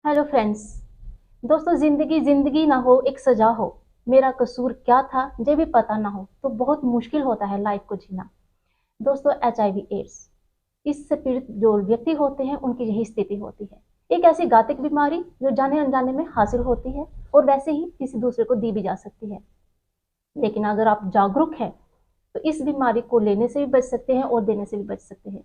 Hello friends. दोस्तों, ज़िंदगी ज़िंदगी ना हो एक सज़ा हो, मेरा कसूर क्या था ये भी पता ना हो तो बहुत मुश्किल होता है लाइफ को जीना। दोस्तों, एचआईवी एड्स, इससे पीड़ित जो व्यक्ति होते हैं उनकी यही स्थिति होती है। एक ऐसी घातक बीमारी जो जाने अनजाने में हासिल होती है और वैसे ही किसी दूसरे को दी भी जा सकती है। लेकिन अगर आप जागरूक हैं तो इस बीमारी को लेने से भी बच सकते हैं और देने से भी बच सकते हैं।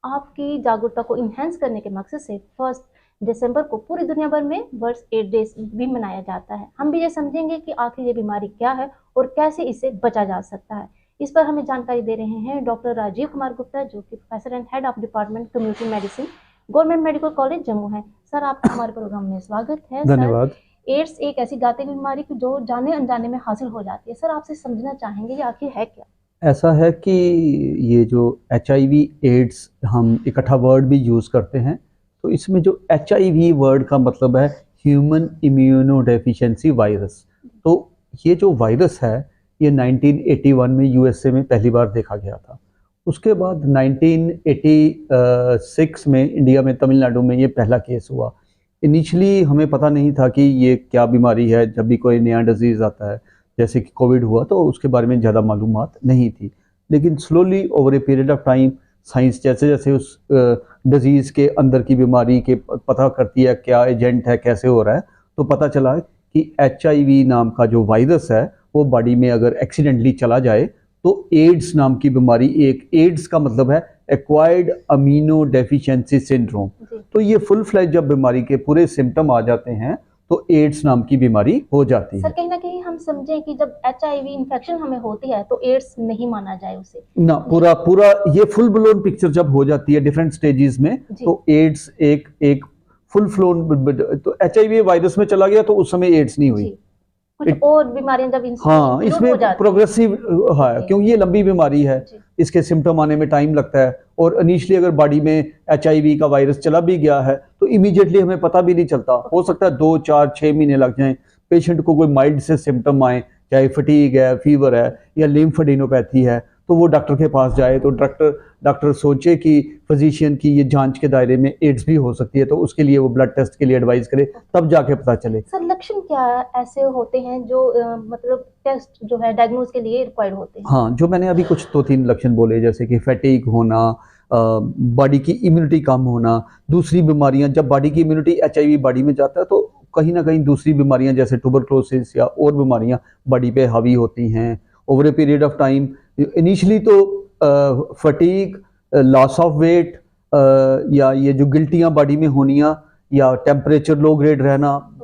आपकी जागरूकता को इन्हेंस करने के मकसद से 1 दिसंबर को पूरी दुनिया भर में वर्ल्ड एड्स डे भी मनाया जाता है। हम भी ये समझेंगे कि आखिर ये बीमारी क्या है और कैसे इसे बचा जा सकता है। इस पर हमें जानकारी दे रहे हैं डॉक्टर राजीव कुमार गुप्ता, जो कि professor and head of department community medicine, government medical college Jammu है। सर, आपका हमारे प्रोग्राम में स्वागत है। सर, धन्यवाद। एड्स एक ऐसी घातक बीमारी की जो जाने अनजाने में हासिल हो जाती है। सर, आपसे समझना चाहेंगे ये आखिर है क्या? ऐसा है कि ये जो एचआईवी एड्स हम इकट्ठा वर्ड भी यूज़ करते हैं, तो इसमें जो एचआईवी वर्ड का मतलब है ह्यूमन इम्यूनो डेफिशिएंसी वायरस। तो ये जो वायरस है ये 1981 में यूएसए में पहली बार देखा गया था। उसके बाद 1986 में इंडिया में तमिलनाडु में ये पहला केस हुआ। इनिशियली हमें पता नहीं था कि ये क्या बीमारी है। जब भी कोई नया डिजीज़ आता है, जैसे कि कोविड हुआ, तो उसके बारे में ज़्यादा मालूमात नहीं थी। लेकिन slowly over a period of time science जैसे जैसे उस डिजीज़ के अंदर की बीमारी के पता करती है क्या एजेंट है, कैसे हो रहा है, तो पता चला कि एचआईवी नाम का जो वायरस है वो बॉडी में अगर एक्सीडेंटली चला जाए तो एड्स नाम की बीमारी, एक एड्स का मतलब है एक्वायर्ड अमीनो डेफिशिएंसी सिंड्रोम। तो ये फुल फ्लैज जब बीमारी के पूरे सिम्टम आ जाते हैं तो एड्स नाम की बीमारी हो जाती सर, है। कहीं ना कहीं हम समझें कि जब एचआईवी इन्फेक्शन हमें होती है तो एड्स नहीं माना जाए उसे। ना, जी। पूरा पूरा ये फुल ब्लोन पिक्चर जब हो जाती है डिफरेंट स्टेजेस में, जी। तो एड्स एक एक फुल फ्लोन, तो एचआईवी वायरस में चला गया तो उस समय एड्स नहीं हुई। जी। कुछ और बीमारियां जब हाँ, इंक्लूड इसमें हो जाती हैं। प्रोग्रेसिव है ओके। क्योंकि ये लंबी बीमारी है। जी। इसके सिम्टम आने में टाइम लगता है, और इनिशियली अगर बॉडी में एचआईवी का वायरस चला भी गया है तो इमीडिएटली हमें पता भी नहीं चलता। हो सकता है 2 4 6 महीने लग जाएं। पेशेंट को कोई माइल्ड से सिम्टम आए, चाहे फटीग है, फीवर है या लिम्फेडिनोपैथी है, तो वो डॉक्टर के पास जाए तो डॉक्टर डॉक्टर सोचे कि फिजिशियन की ये जांच के दायरे में एड्स भी हो सकती है, तो उसके लिए वो ब्लड टेस्ट के लिए एडवाइस करे, तब जाके पता चले। सर, लक्षण क्या ऐसे होते हैं जो मतलब टेस्ट जो है डायग्नोज के लिए रिक्वायर्ड होते हैं? हाँ, जो मैंने अभी कुछ 2 3 लक्षण बोले, जैसे कि फैटीग होना, बॉडी की इम्यूनिटी कम होना, दूसरी बीमारियां, जब बॉडी की इम्यूनिटी एचआईवी बॉडी में जाता है तो कहीं ना कहीं दूसरी बीमारियां जैसे ट्यूबरक्लोसिस या और बीमारियां बॉडी पे हावी होती हैं over a period of time. Initially तो फटीग, लॉस ऑफ वेट, या ये जो गिल्टियां बॉडी में होनियां, या टेम्परेचर लो ग्रेड रहना,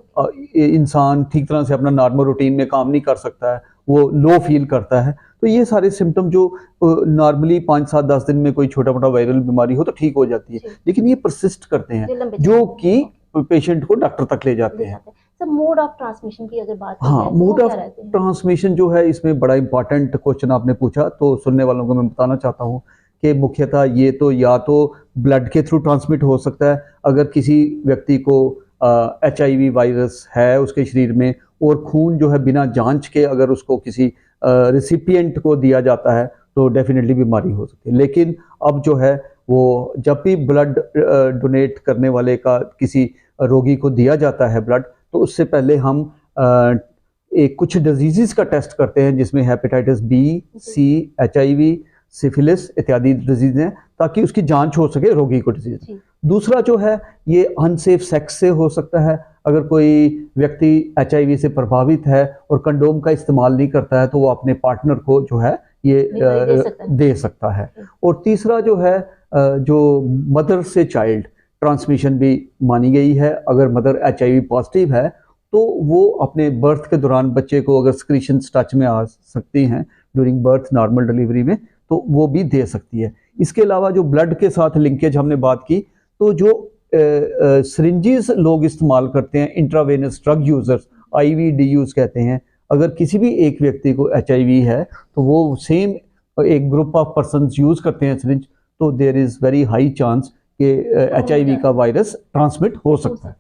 इंसान ठीक तरह से अपना नॉर्मल रूटीन में काम नहीं कर सकता है, वो लो फील करता है। तो ये सारे सिम्टम जो नॉर्मली 5 7 10 दिन में कोई छोटा मोटा वायरल बीमारी हो तो ठीक हो जाती है, जी। लेकिन ये परसिस्ट करते हैं, ये लंबे जो समय कि ओके पेशेंट को डॉक्टर तक ले जाते ले हैं। जाते हैं। सर, मोड ऑफ ट्रांसमिशन की अगर बात की हाँ, जाए तो वो मोड ऑफ क्या रहते हैं? ट्रांसमिशन जो है, इसमें बड़ा इंपॉर्टेंट क्वेश्चन आपने पूछा, तो सुनने वालों को मैं बताना चाहता हूँ कि मुख्यतः ये तो या तो ब्लड के थ्रू ट्रांसमिट हो सकता है, अगर किसी व्यक्ति को एचआईवी वायरस है उसके शरीर में, और खून जो है बिना जांच के अगर उसको किसी रिसिपिएंट को दिया जाता है तो डेफिनेटली बीमारी हो सकती है। लेकिन अब जो है वो जब भी ब्लड डोनेट करने वाले का किसी रोगी को दिया जाता है ब्लड, तो उससे पहले हम एक कुछ डिजीज़ का टेस्ट करते हैं, जिसमें हेपेटाइटिस बी, सी, एचआईवी, सिफिलिस इत्यादि डिजीज़ हैं, ताकि उसकी जांच हो सके रोगी को डिजीज़। दूसरा जो है, ये अनसेफ सेक्स से हो सकता है। अगर कोई व्यक्ति एचआईवी से प्रभावित है और कंडोम का इस्तेमाल नहीं करता है तो वो अपने पार्टनर को जो है ये दे सकता है। और तीसरा जो है, जो मदर से चाइल्ड ट्रांसमिशन भी मानी गई है। अगर मदर एचआईवी पॉजिटिव है तो वो अपने बर्थ के दौरान बच्चे को, अगर स्क्रीशन टच में आ सकती हैं ड्यूरिंग बर्थ नॉर्मल डिलीवरी में, तो वो भी दे सकती है। इसके अलावा जो ब्लड के साथ लिंकेज हमने बात की, तो जो सिरिंजेस लोग इस्तेमाल करते हैं, intravenous drug users, IV use कहते हैं, अगर किसी भी एक व्यक्ति को एचआईवी है तो वो सेम एक ग्रुप ऑफ पर्सन यूज करते हैं सिरिंज, तो there is very high chance कि एचआईवी का वायरस ट्रांसमिट हो सकता है।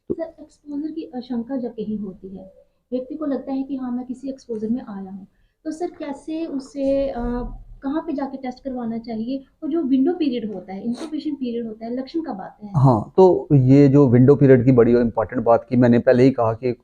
सर, एक्सपोजर की आशंका जब कहीं होती है, व्यक्ति को लगता है कि हाँ, मैं किसी एक्सपोजर में आया हूँ, तो सर कैसे उसे कहाँ पे जाके टेस्ट करवाना चाहिए, और जो विंडो पीरियड होता है, इंक्यूबेशन पीरियड होता है, लक्षण कब आते हैं? हाँ, तो ये जो विंडो पीरियड की बड़ी इंपॉर्टेंट बात की, मैंने पहले ही कहा कि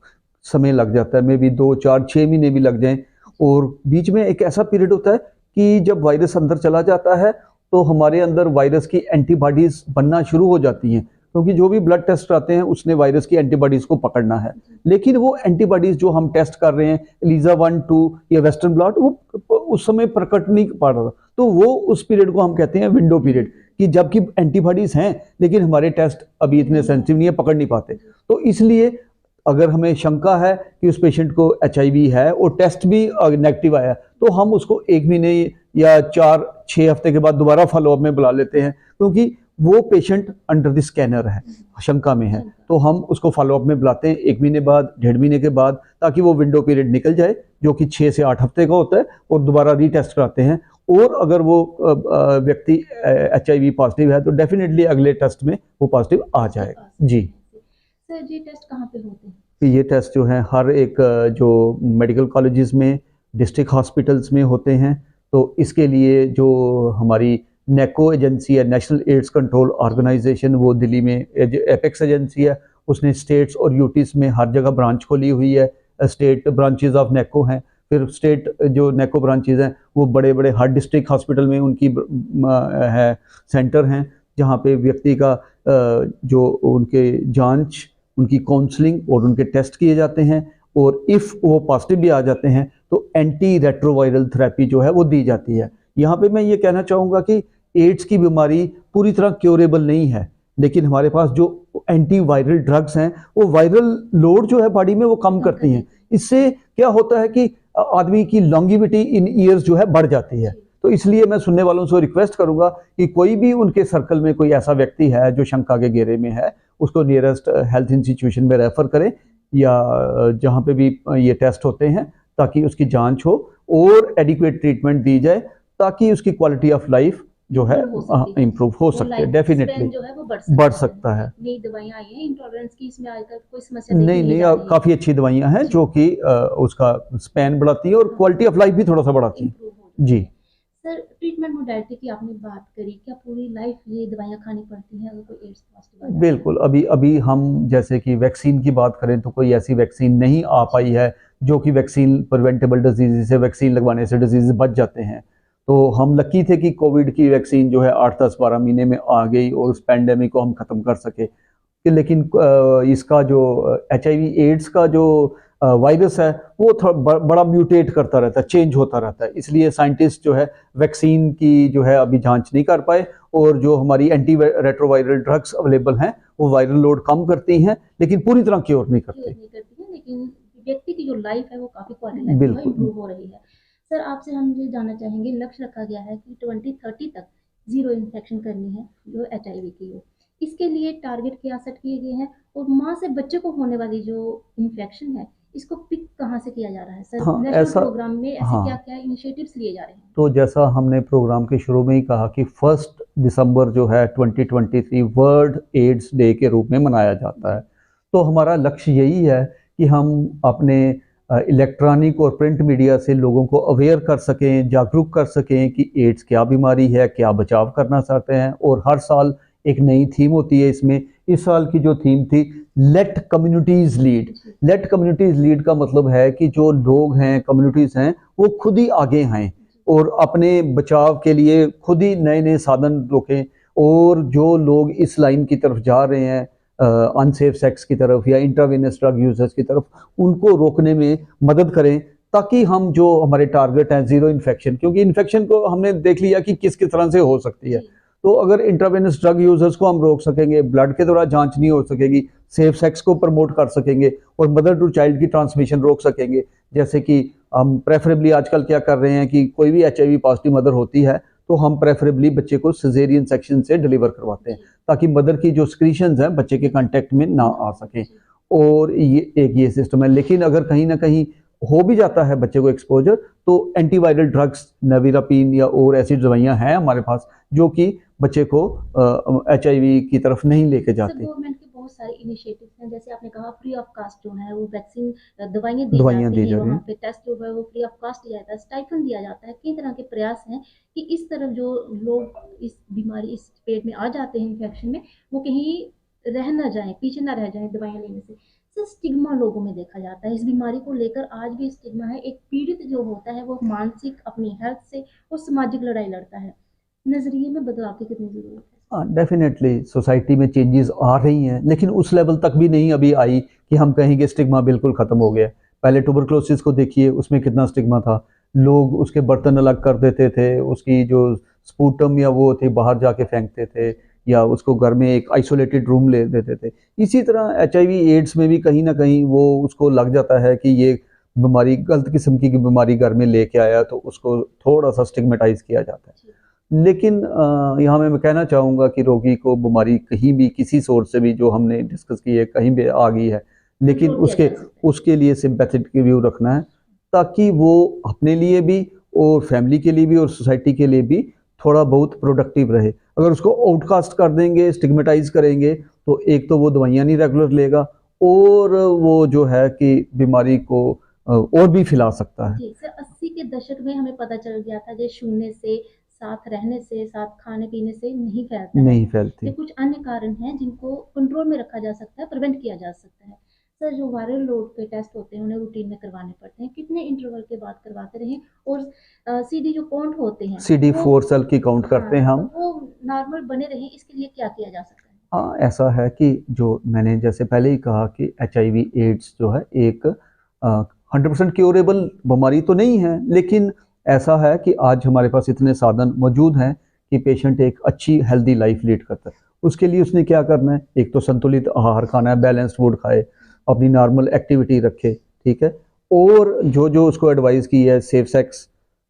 समय लग जाता है, मे बी 2, 4, 6 महीने भी लग जाएं। और बीच में एक ऐसा पीरियड होता है कि जब वायरस अंदर चला जाता है तो हमारे अंदर वायरस की एंटीबॉडीज बनना शुरू हो जाती हैं, क्योंकि जो भी ब्लड टेस्ट आते हैं उसने वायरस की एंटीबॉडीज को पकड़ना है। लेकिन वो एंटीबॉडीज जो हम टेस्ट कर रहे हैं, एलिजा 1, 2 या वेस्टर्न ब्लॉट, वो उस समय प्रकट नहीं पा रहा, तो वो उस पीरियड को हम कहते हैं विंडो पीरियड, कि जबकि एंटीबॉडीज हैं लेकिन हमारे टेस्ट अभी इतने सेंसिटिव नहीं है, पकड़ नहीं पाते। तो इसलिए अगर हमें शंका है कि उस पेशेंट को HIV है और टेस्ट भी नेगेटिव आया, तो हम उसको 1 महीने या 4-6 हफ्ते के बाद दोबारा फॉलोअप में बुला लेते हैं, क्योंकि वो पेशेंट अंडर द स्कैनर है, शंका में है, तो हम उसको फॉलोअप में बुलाते हैं 1 महीने बाद, 1.5 महीने के बाद, ताकि वो विंडो पीरियड निकल जाए जो कि 6 से 8 हफ्ते का होता है, और दोबारा रीटेस्ट कराते हैं। और अगर वो व्यक्ति HIV पॉजिटिव है तो डेफिनेटली अगले टेस्ट में वो पॉजिटिव आ जाएगा। जी सर, ये टेस्ट कहाँ पे होते हैं? ये टेस्ट जो है हर एक जो मेडिकल कॉलेजेस में, डिस्ट्रिक्ट हॉस्पिटल्स में होते हैं। तो इसके लिए जो हमारी नेको एजेंसी है, नेशनल एड्स कंट्रोल ऑर्गेनाइजेशन, वो दिल्ली में एपेक्स एजेंसी है, उसने स्टेट्स और यूटीज में हर जगह ब्रांच खोली हुई है। स्टेट ब्रांचेज ऑफ नेको हैं, फिर स्टेट जो नेको ब्रांचेज हैं वो बड़े बड़े हर डिस्ट्रिक्ट हॉस्पिटल में उनकी है सेंटर हैं, जहाँ पे व्यक्ति का जो उनके जांच, उनकी काउंसलिंग और उनके टेस्ट किए जाते हैं, और इफ़ वो पॉजिटिव भी आ जाते हैं तो एंटी रेट्रोवायरल थेरेपी जो है वो दी जाती है। यहाँ पे मैं ये कहना चाहूँगा कि एड्स की बीमारी पूरी तरह क्योरेबल नहीं है, लेकिन हमारे पास जो एंटी वायरल ड्रग्स हैं वो वायरल लोड जो है बॉडी में वो कम करती हैं। इससे क्या होता है कि आदमी की लॉन्गिविटी इन ईयर्स जो है बढ़ जाती है। तो इसलिए मैं सुनने वालों से रिक्वेस्ट करूंगा कि कोई भी उनके सर्कल में कोई ऐसा व्यक्ति है जो शंका के घेरे में है, उसको नियरेस्ट हेल्थ इंस्टीट्यूशन में रेफर करें, या जहाँ पे भी ये टेस्ट होते हैं, ताकि उसकी जांच हो और एडिक्वेट ट्रीटमेंट दी जाए, ताकि उसकी क्वालिटी ऑफ लाइफ जो है इम्प्रूव हो सकते हैं। डेफिनेटली जो है वो बढ़ सकता है। नई दवाइयां आई हैं इंटॉलरेंस की, इसमें आज तक कोई समस्या नहीं, काफ़ी अच्छी दवाइयां हैं जो कि उसका स्पैन बढ़ाती है और क्वालिटी ऑफ लाइफ भी थोड़ा सा बढ़ाती है। जी सर, ट्रीटमेंट मोडालिटी की आपने बात करी, क्या पूरी लाइफ ये दवाइयां खानी पड़ती हैं अगर कोई एड्स पॉजिटिव आ जाए? बिल्कुल, अभी हम जैसे कि वैक्सीन की बात करें तो कोई ऐसी वैक्सीन नहीं आ पाई है जो कि वैक्सीन प्रिवेंटेबल डिजीज से, वैक्सीन लगवाने से डिजीज बच जाते हैं। तो हम लकी थे कि कोविड की वैक्सीन जो है 8, 10, 12 महीने में आ गई और उस पैंडेमिक को हम ख़त्म कर सके। लेकिन इसका जो HIV एड्स का जो वायरस है वो थोड़ा बड़ा म्यूटेट करता रहता है, चेंज होता रहता है, इसलिए साइंटिस्ट जो है वैक्सीन की जो है अभी जांच नहीं कर पाए, और जो हमारी एंटी रेट्रोवायरल ड्रग्स अवेलेबल हैं वो वायरल लोड कम करती हैं, लेकिन पूरी तरह क्योर नहीं करती। लेकिन व्यक्ति की जो लाइफ है वो काफ़ी क्वालिटी लाइफ इंप्रूव हो रही है। सर, आपसे हम ये जानना चाहेंगे, लक्ष्य रखा गया है कि 2030 तक 0 इन्फेक्शन करनी है जो HIV की हो। इसके लिए टारगेट क्या सेट किए गए हैं, और माँ से बच्चे को होने वाली जो इन्फेक्शन है इसको पिक कहाँ से किया जा रहा है सर? नेशनल प्रोग्राम में ऐसे क्या-क्या इनिशिएटिव्स लिए जा रहे हैं? तो जैसा हमने प्रोग्राम के शुरू में ही कहा कि 1 दिसंबर जो है 2023 वर्ल्ड एड्स डे के रूप में मनाया जाता है। तो हमारा लक्ष्य यही है कि हम अपने इलेक्ट्रॉनिक और प्रिंट मीडिया से लोगों को अवेयर कर सकें, जागरूक कर सकें कि एड्स क्या बीमारी है, क्या बचाव करना चाहते हैं, और हर साल एक नई थीम होती है इसमें। इस साल की जो थीम थी, let communities lead. Let communities lead का मतलब है कि जो लोग हैं, कम्युनिटीज़ हैं, वो खुद ही आगे आएँ और अपने बचाव के लिए खुद ही नए नए साधन रोकें, और जो लोग इस लाइन की तरफ जा रहे हैं, अनसेफ सेक्स की तरफ या इंट्रावेनस ड्रग यूजर्स की तरफ, उनको रोकने में मदद करें, ताकि हम जो हमारे टारगेट हैं 0 इन्फेक्शन, क्योंकि इन्फेक्शन को हमने देख लिया कि किस किस तरह से हो सकती है। तो अगर इंट्रावेनस ड्रग यूजर्स को हम रोक सकेंगे, ब्लड के द्वारा जांच नहीं हो सकेगी, सेफ सेक्स को प्रमोट कर सकेंगे और मदर टू चाइल्ड की ट्रांसमिशन रोक सकेंगे। जैसे कि हम प्रेफरेबली आजकल क्या कर रहे हैं कि कोई भी HIV पॉजिटिव मदर होती है तो हम प्रेफरेबली बच्चे को सिजेरियन सेक्शन से डिलीवर करवाते हैं, ताकि मदर की जो स्क्रीशंस हैं बच्चे के कांटेक्ट में ना आ सकें। और ये सिस्टम है। लेकिन अगर कहीं ना कहीं हो भी जाता है बच्चे को एक्सपोजर, तो एंटीवायरल ड्रग्स, नेविरापिन या और ऐसी दवाइयाँ हैं हमारे पास जो कि बच्चे को HIV की तरफ नहीं लेके जाती। गवर्नमेंट के बहुत बहुत सारे इनिशिएटिव्स हैं, जैसे आपने कहा फ्री ऑफ कास्ट जो है वो वैक्सीन दवाइयाँ दी दवाइयाँ जाती दी हैं, जा रही वहाँ हैं। पे टेस्ट जो है वो फ्री ऑफ कास्ट दिया जाता है, स्टाइफन दिया जाता है। कई तरह के प्रयास हैं कि इस तरफ जो लोग इस बीमारी इस पेट में आ जाते हैं इन्फेक्शन में, वो कहीं रह ना जाए, पीछे ना रह जाए दवाइयाँ लेने से। सर स्टिग्मा लोगों में देखा जाता है इस बीमारी को लेकर, आज भी स्टिग्मा है। एक पीड़ित जो होता है वो मानसिक अपनी हेल्थ से और सामाजिक लड़ाई लड़ता है। नजरिए में बदलाव की कितनी जरूरत है? हाँ, डेफिनेटली सोसाइटी में चेंजेस आ रही हैं, लेकिन उस लेवल तक भी नहीं अभी आई कि हम कहेंगे स्टिग्मा बिल्कुल ख़त्म हो गया है। पहले ट्यूबरक्लोसिस को देखिए, उसमें कितना स्टिग्मा था। लोग उसके बर्तन अलग कर देते थे, उसकी जो स्पूटम या वो थी बाहर जाके फेंकते थे, या उसको घर में एक आइसोलेटेड रूम ले देते थे। इसी तरह एचआईवी एड्स में भी कहीं ना कहीं वो उसको लग जाता है कि ये बीमारी गलत किस्म की बीमारी घर में लेके आया, तो उसको थोड़ा सा स्टिग्मेटाइज किया जाता है। लेकिन यहाँ मैं कहना चाहूँगा कि रोगी को बीमारी कहीं भी किसी सोर्स से भी, जो हमने डिस्कस की है, कहीं भी आ गई है, लेकिन कंट्रोल किया जा सकता है। उसके लिए सिंपैथेटिक व्यू रखना है, ताकि वो अपने लिए भी और फैमिली के लिए भी और सोसाइटी के लिए भी थोड़ा बहुत प्रोडक्टिव रहे। अगर उसको आउटकास्ट कर देंगे, स्टिग्मेटाइज करेंगे, तो एक तो वो दवाइयाँ नहीं रेगुलर लेगा, और वो जो है कि बीमारी को और भी फैला सकता है। जी सर, 80 के दशक में हमें पता चल गया था कि शून्य से, साथ रहने से, साथ खाने पीने से नहीं फैलता है। नहीं ये फैलती। कुछ अन्य कारण हैं जिनको कंट्रोल में रखा जा सकता है, प्रिवेंट किया जा सकता है। सर जो वायरल लोड पे टेस्ट होते हैं उन्हें रूटीन में करवाने पड़ते हैं, कितने इंटरवल के बाद करवाते रहें? और सीडी जो काउंट होते हैं CD वो, 4 सेल की काउंट करते हैं हाँ, तो हम। वो नॉर्मल बने रहें, इसके लिए क्या किया जा सकता है? हाँ, ऐसा है कि जो मैंने जैसे पहले ही कहा कि एचआईवी एड्स जो है एक 100% क्योरेबल बीमारी तो नहीं है, लेकिन ऐसा है कि आज हमारे पास इतने साधन मौजूद हैं कि पेशेंट एक अच्छी हेल्दी लाइफ लीड करता है। उसके लिए उसने क्या करना है, एक तो संतुलित आहार खाना है, बैलेंस्ड फूड खाए, अपनी नॉर्मल एक्टिविटी रखे, ठीक है, और जो जो उसको एडवाइस की है सेफ सेक्स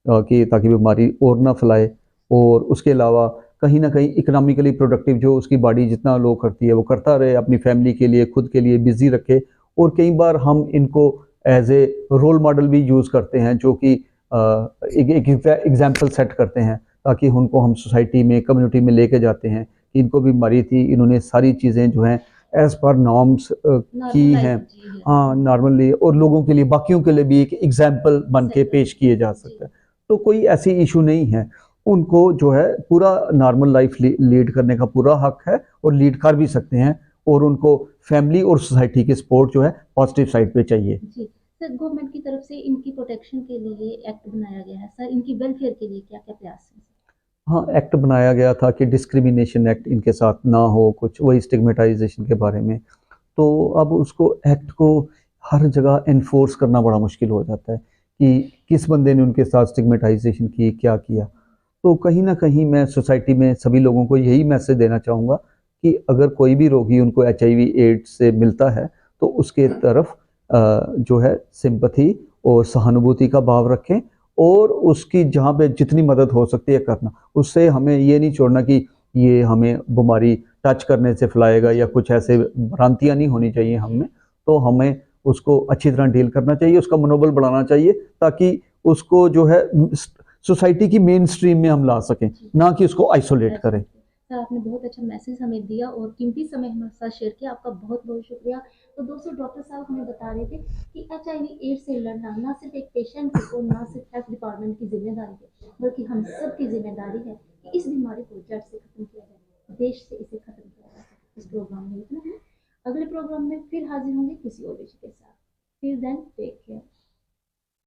की, ताकि बीमारी और ना फैलाए, और उसके अलावा कहीं ना कहीं इकोनॉमिकली प्रोडक्टिव जो उसकी बॉडी जितना लो करती है वो करता रहे, अपनी फैमिली के लिए, खुद के लिए बिजी रखे। और कई बार हम इनको एज ए रोल मॉडल भी यूज़ करते हैं, जो कि एक एग्जाम्पल सेट करते हैं, ताकि उनको हम सोसाइटी में, कम्युनिटी में लेके जाते हैं कि इनको भी बीमारी थी, इन्होंने सारी चीज़ें जो हैं एज़ पर नॉर्म्स की नॉर्मल लाइफ हैं। जी है। हाँ, नॉर्मली, और लोगों के लिए, बाकियों के लिए भी एक एग्जाम्पल बन के पेश किए जा सकते हैं। तो कोई ऐसी इशू नहीं है, उनको जो है पूरा नॉर्मल लाइफ लीड करने का पूरा हक है, और लीड कर भी सकते हैं, और उनको फैमिली और सोसाइटी की सपोर्ट जो है पॉजिटिव साइड पे चाहिए। जी सर, गवर्नमेंट की तरफ से इनकी प्रोटेक्शन के लिए एक्ट बनाया गया है सर, इनकी वेलफेयर के लिए क्या क्या प्रयास हैं? हाँ, एक्ट बनाया गया था कि डिस्क्रिमिनेशन एक्ट इनके साथ ना हो, कुछ वही स्टिग्मेटाइजेशन के बारे में। तो अब उसको एक्ट को हर जगह एनफोर्स करना बड़ा मुश्किल हो जाता है कि किस बंदे ने उनके साथ स्टिग्मेटाइजेशन की, क्या किया। तो कहीं ना कहीं मैं सोसाइटी में सभी लोगों को यही मैसेज देना चाहूँगा कि अगर कोई भी रोगी उनको एचआईवी एड्स से मिलता है, तो उसके तरफ जो है सिंपैथी और सहानुभूति का भाव रखें, और उसकी जहाँ पे जितनी मदद हो सकती है करना। उससे हमें ये नहीं छोड़ना कि ये हमें बीमारी टच करने से फैलाएगा, या कुछ ऐसे भ्रांतियाँ नहीं होनी चाहिए हमें। तो हमें उसको अच्छी तरह डील करना चाहिए, उसका मनोबल बढ़ाना चाहिए, ताकि उसको जो है सोसाइटी की मेन स्ट्रीम में हम ला सकें, ना कि उसको आइसोलेट करें। सर आपने बहुत अच्छा मैसेज हमें दिया और कीमती समय हमारे साथ शेयर किया, आपका बहुत बहुत शुक्रिया। तो दोस्तों, डॉक्टर साहब हमें बता रहे थे कि एचआईवी एड्स से लड़ना ना सिर्फ एक पेशेंट की और ना सिर्फ हेल्थ डिपार्टमेंट की जिम्मेदारी है, बल्कि हम सब की जिम्मेदारी है कि इस बीमारी को जड़ से खत्म किया जाए, देश से इसे खत्म किया जाए। इस प्रोग्राम में इतना है, अगले प्रोग्राम में फिर हाजिर होंगे किसी और विषय के साथ। Till then take care.